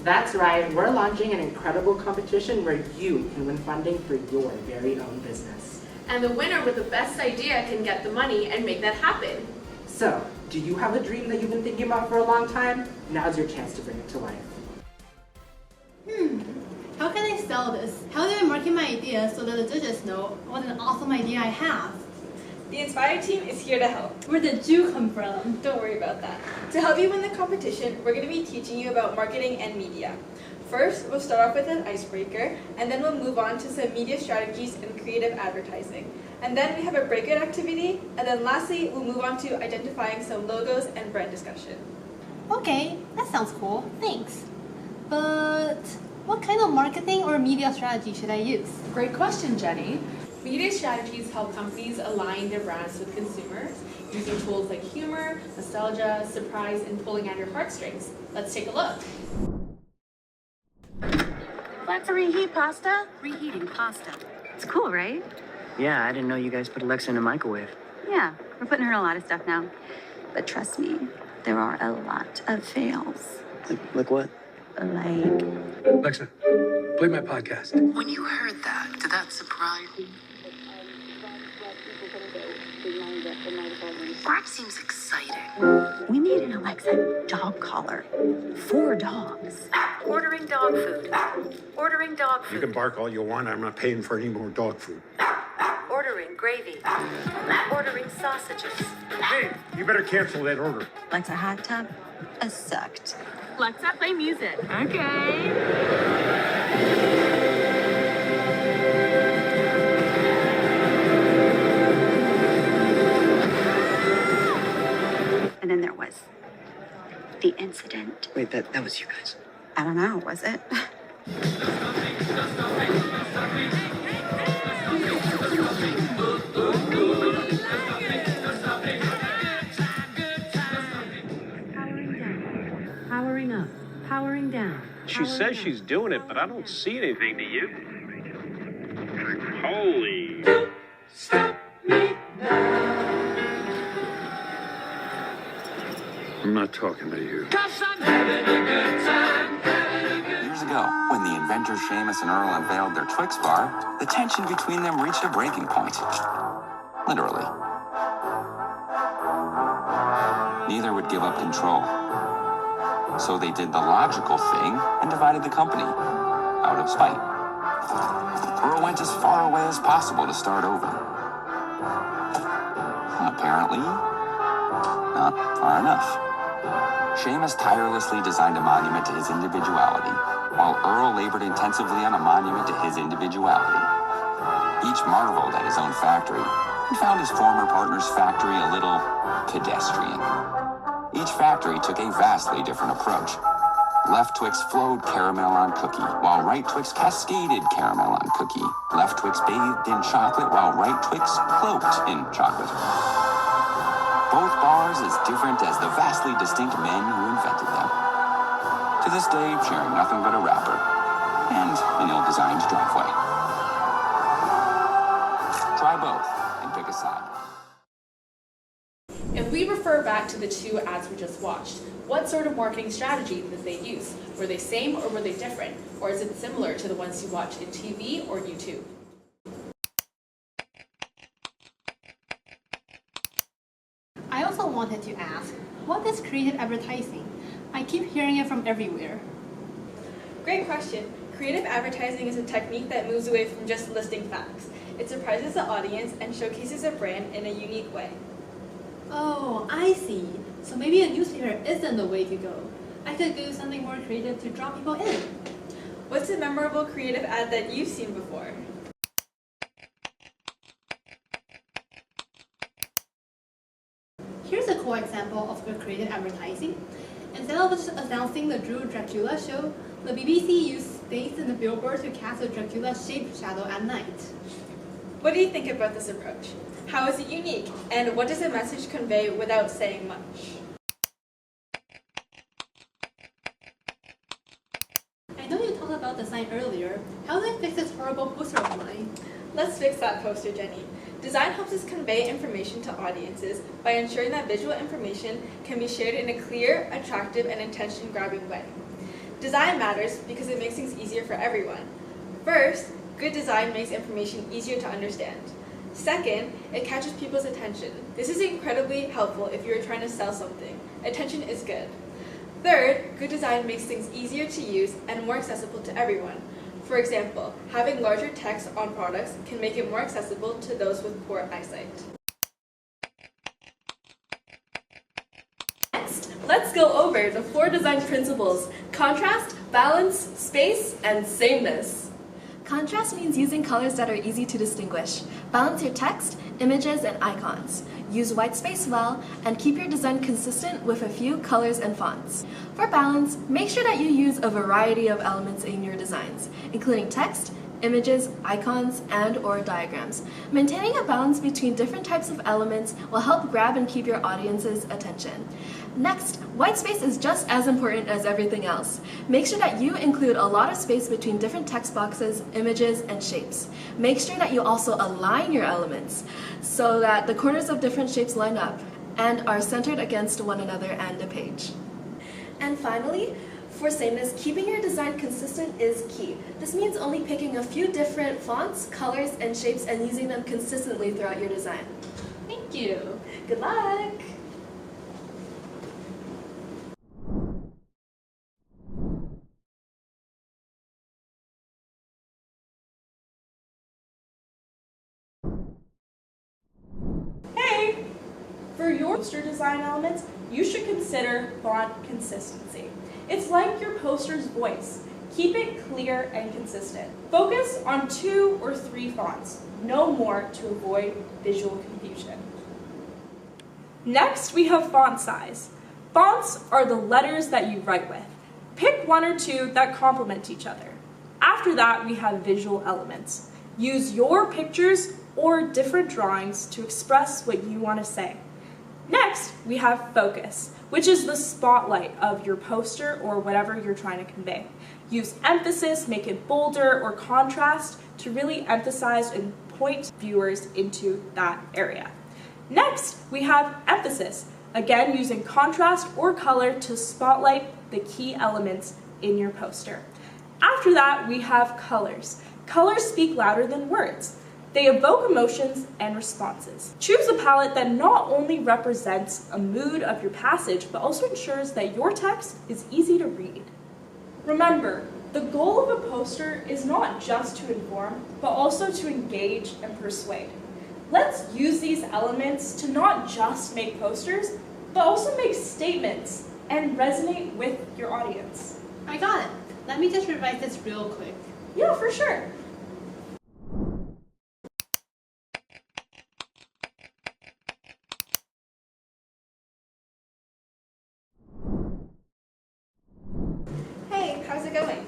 That's right, we're launching an incredible competition where you can win funding for your very own business. And the winner with the best idea can get the money and make that happen. So, do you have a dream that you've been thinking about for a long time? Now's your chance to bring it to life. How can I sell this? How do I market my idea so that the judges know what an awesome idea I have? The Enspire team is here to help. Where did you come from? Don't worry about that. To help you win the competition, we're going to be teaching you about marketing and media. First, we'll start off with an icebreaker, and then we'll move on to some media strategies and creative advertising. And then we have a breakout activity, and then lastly, we'll move on to identifying some logos and brand discussion. Okay, that sounds cool. Thanks. But what kind of marketing or media strategy should I use? Great question, Jenny. Media strategies help companies align their brands with consumers using tools like humor, nostalgia, surprise, and pulling at your heartstrings. Let's take a look. Let's reheat pasta? Reheating pasta. It's cool, right? Yeah, I didn't know you guys put Alexa in a microwave. Yeah, we're putting her in a lot of stuff now. But trust me, there are a lot of fails. Like what? Like... Alexa, play my podcast. When you heard that, did that surprise you? That seems exciting. We need an Alexa dog collar. 4 dogs. Ordering dog food. Ordering dog You food. can bark all you want. I'm not paying for any more dog food. Ordering gravy. Ordering sausages. Hey, you better cancel that order. Alexa hot tub. Sucked. Alexa, play music. Okay. And then there was the incident. Wait, that was you guys. I don't know, was it? Powering up, powering down. She says she's doing it, but I don't see anything. Do you? Holy. I'm not talking to you. Years ago, when the inventors Seamus and Earl unveiled their Twix bar, the tension between them reached a breaking point. Literally. Neither would give up control. So they did the logical thing and divided the company, out of spite. Earl went as far away as possible to start over. Apparently, not far enough. Seamus tirelessly designed a monument to his individuality, while Earl labored intensively on a monument to his individuality. Each marveled at his own factory, and found his former partner's factory a little pedestrian. Each factory took a vastly different approach. Left Twix flowed caramel on cookie, while Right Twix cascaded caramel on cookie. Left Twix bathed in chocolate, while Right Twix cloaked in chocolate. Both bars as different as the vastly distinct men who invented them. To this day, sharing nothing but a wrapper and an ill-designed driveway. Try both and pick a side. If we refer back to the 2 ads we just watched, what sort of marketing strategy did they use? Were they same or were they different? Or is it similar to the ones you watch in TV or YouTube? I also wanted to ask, what is creative advertising? I keep hearing it from everywhere. Great question. Creative advertising is a technique that moves away from just listing facts. It surprises the audience and showcases a brand in a unique way. Oh, I see. So maybe a newspaper isn't the way to go. I could do something more creative to draw people in. What's a memorable creative ad that you've seen before? Here's a cool example of the creative advertising. Instead of just announcing the Drew Dracula show, the BBC used stakes in the billboard to cast a Dracula-shaped shadow at night. What do you think about this approach? How is it unique? And what does the message convey without saying much? I know you talked about design earlier. How do I fix this horrible poster of mine? Let's fix that poster, Jenny. Design helps us convey information to audiences by ensuring that visual information can be shared in a clear, attractive, and attention-grabbing way. Design matters because it makes things easier for everyone. First, good design makes information easier to understand. Second, it catches people's attention. This is incredibly helpful if you're trying to sell something. Attention is good. Third, good design makes things easier to use and more accessible to everyone. For example, having larger text on products can make it more accessible to those with poor eyesight. Next, let's go over the 4 design principles: contrast, balance, space, and sameness. Contrast means using colors that are easy to distinguish. Balance your text, images, and icons. Use white space well, and keep your design consistent with a few colors and fonts. For balance, make sure that you use a variety of elements in your designs, including text, images, icons, and/or diagrams. Maintaining a balance between different types of elements will help grab and keep your audience's attention. Next, white space is just as important as everything else. Make sure that you include a lot of space between different text boxes, images, and shapes. Make sure that you also align your elements so that the corners of different shapes line up and are centered against one another and the page. And finally, for sameness, keeping your design consistent is key. This means only picking a few different fonts, colors, and shapes and using them consistently throughout your design. Thank you. Good luck. Hey! For your poster design elements, you should consider font consistency. It's like your poster's voice. Keep it clear and consistent. Focus on 2 or 3 fonts, no more, to avoid visual confusion. Next, we have font size. Fonts are the letters that you write with. Pick 1 or 2 that complement each other. After that, we have visual elements. Use your pictures or different drawings to express what you want to say. Next, we have focus, which is the spotlight of your poster or whatever you're trying to convey. Use emphasis, make it bolder or contrast to really emphasize and point viewers into that area. Next, we have emphasis, again using contrast or color to spotlight the key elements in your poster. After that, we have colors. Colors speak louder than words. They evoke emotions and responses. Choose a palette that not only represents a mood of your passage, but also ensures that your text is easy to read. Remember, the goal of a poster is not just to inform, but also to engage and persuade. Let's use these elements to not just make posters, but also make statements and resonate with your audience. I got it. Let me just revise this real quick. Yeah, for sure. How's it going?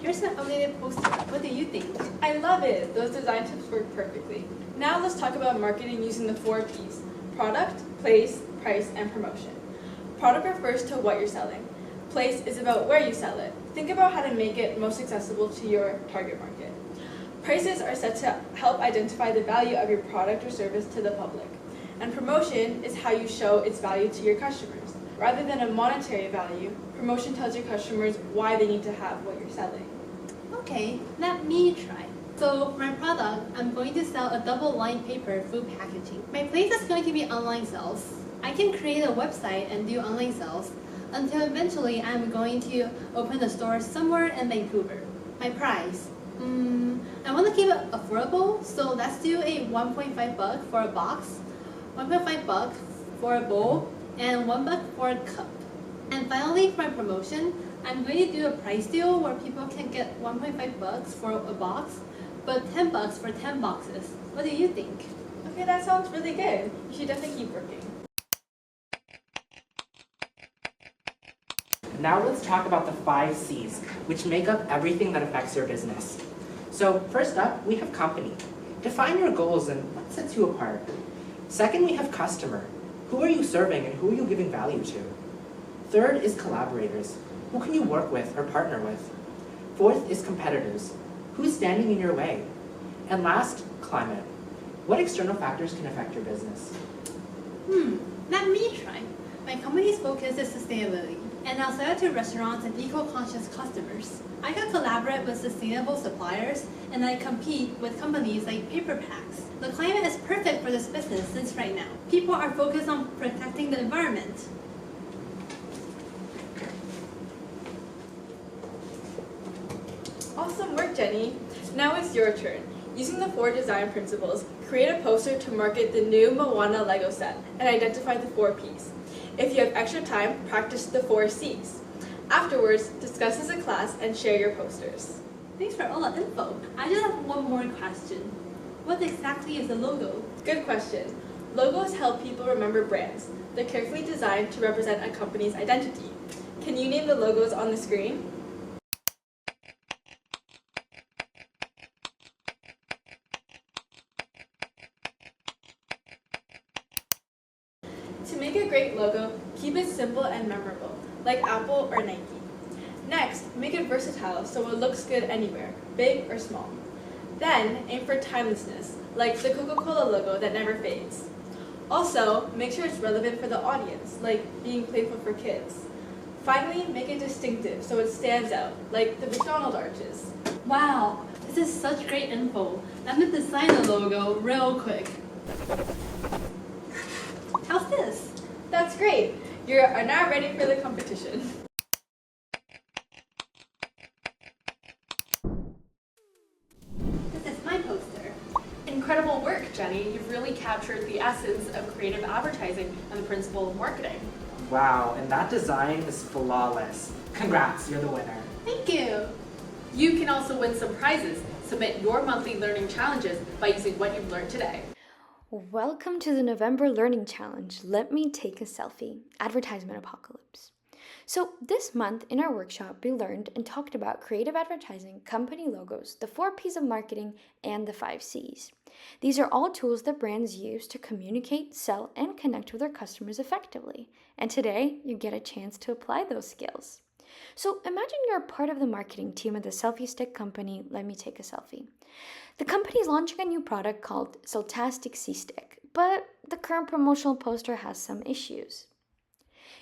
Here's an updated poster. What do you think? I love it. Those design tips work perfectly. Now let's talk about marketing using the 4 P's: product, place, price, and promotion. Product refers to what you're selling. Place is about where you sell it. Think about how to make it most accessible to your target market. Prices are set to help identify the value of your product or service to the public. And promotion is how you show its value to your customers. Rather than a monetary value, promotion tells your customers why they need to have what you're selling. Okay, let me try. So for my product, I'm going to sell a double-lined paper food packaging. My place is going to be online sales. I can create a website and do online sales until eventually I'm going to open a store somewhere in Vancouver. My price? I want to keep it affordable, so let's do a $1.5 for a box, $1.5 for a bowl, and $1 for a cup. And finally, for my promotion, I'm going to do a price deal where people can get $1.5 for a box, but $10 for 10 boxes. What do you think? Okay, that sounds really good. You should definitely keep working. Now let's talk about the 5 C's, which make up everything that affects your business. So first up, we have company. Define your goals and what sets you apart. Second, we have customer. Who are you serving and who are you giving value to? Third is collaborators. Who can you work with or partner with? Fourth is competitors. Who's standing in your way? And last, climate. What external factors can affect your business? Let me try. My company's focus is sustainability. and I'll sell it to restaurants and eco-conscious customers. I can collaborate with sustainable suppliers, and I compete with companies like Paper Packs. The climate is perfect for this business since right now, people are focused on protecting the environment. Awesome work, Jenny. Now it's your turn. Using the 4 design principles, create a poster to market the new Moana Lego set and identify the 4 Ps. If you have extra time, practice the 4 Cs. Afterwards, discuss as a class and share your posters. Thanks for all the info. I just have one more question. What exactly is a logo? Good question. Logos help people remember brands. They're carefully designed to represent a company's identity. Can you name the logos on the screen? To make a great logo, keep it simple and memorable, like Apple or Nike. Next, make it versatile so it looks good anywhere, big or small. Then, aim for timelessness, like the Coca-Cola logo that never fades. Also, make sure it's relevant for the audience, like being playful for kids. Finally, make it distinctive so it stands out, like the McDonald's arches. Wow, this is such great info. I'm gonna design the logo real quick. How's this? That's great! You are now ready for the competition. This is my poster. Incredible work, Jenny. You've really captured the essence of creative advertising and the principle of marketing. Wow, and that design is flawless. Congrats, you're the winner. Thank you. You can also win some prizes. Submit your monthly learning challenges by using what you've learned today. Welcome to the November Learning Challenge. Let me take a selfie. Advertisement apocalypse. So this month in our workshop, we learned and talked about creative advertising, company logos, the 4 Ps of marketing, and the 5 Cs. These are all tools that brands use to communicate, sell, and connect with their customers effectively. And today, you get a chance to apply those skills. So imagine you're a part of the marketing team of the selfie stick company, Let Me Take a Selfie. The company is launching a new product called Soltastic C-Stick, but the current promotional poster has some issues.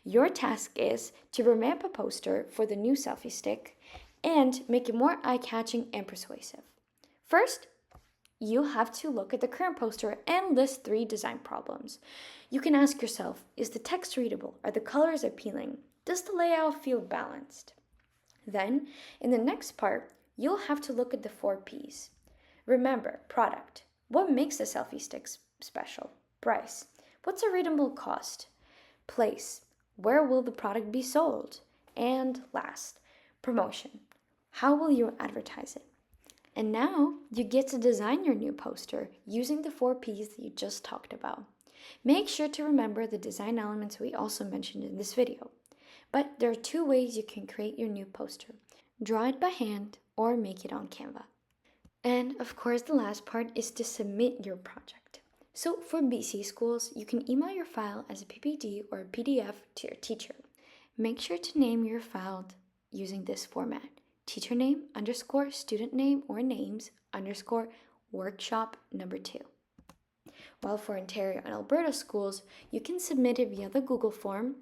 Your task is to revamp a poster for the new selfie stick and make it more eye-catching and persuasive. First, you have to look at the current poster and list 3 design problems. You can ask yourself, is the text readable? Are the colors appealing? Does the layout feel balanced? Then, in the next part, you'll have to look at the 4 Ps. Remember, product. What makes the selfie stick special? Price. What's a reasonable cost? Place. Where will the product be sold? And last, promotion. How will you advertise it? And now you get to design your new poster using the 4 Ps that you just talked about. Make sure to remember the design elements we also mentioned in this video. But there are 2 ways you can create your new poster. Draw it by hand or make it on Canva. And of course, the last part is to submit your project. So for BC schools, you can email your file as a PPT or a PDF to your teacher. Make sure to name your file using this format: teacher name _ student name or names _ workshop number 2. While for Ontario and Alberta schools, you can submit it via the Google form.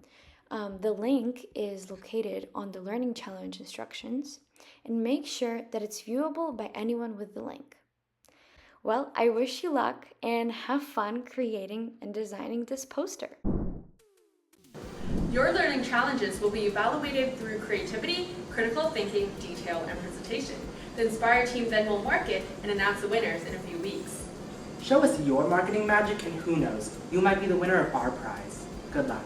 The link is located on the Learning Challenge instructions, and make sure that it's viewable by anyone with the link. Well, I wish you luck and have fun creating and designing this poster. Your learning challenges will be evaluated through creativity, critical thinking, detail, and presentation. The Enspire team then will mark it and announce the winners in a few weeks. Show us your marketing magic and who knows, you might be the winner of our prize. Good luck.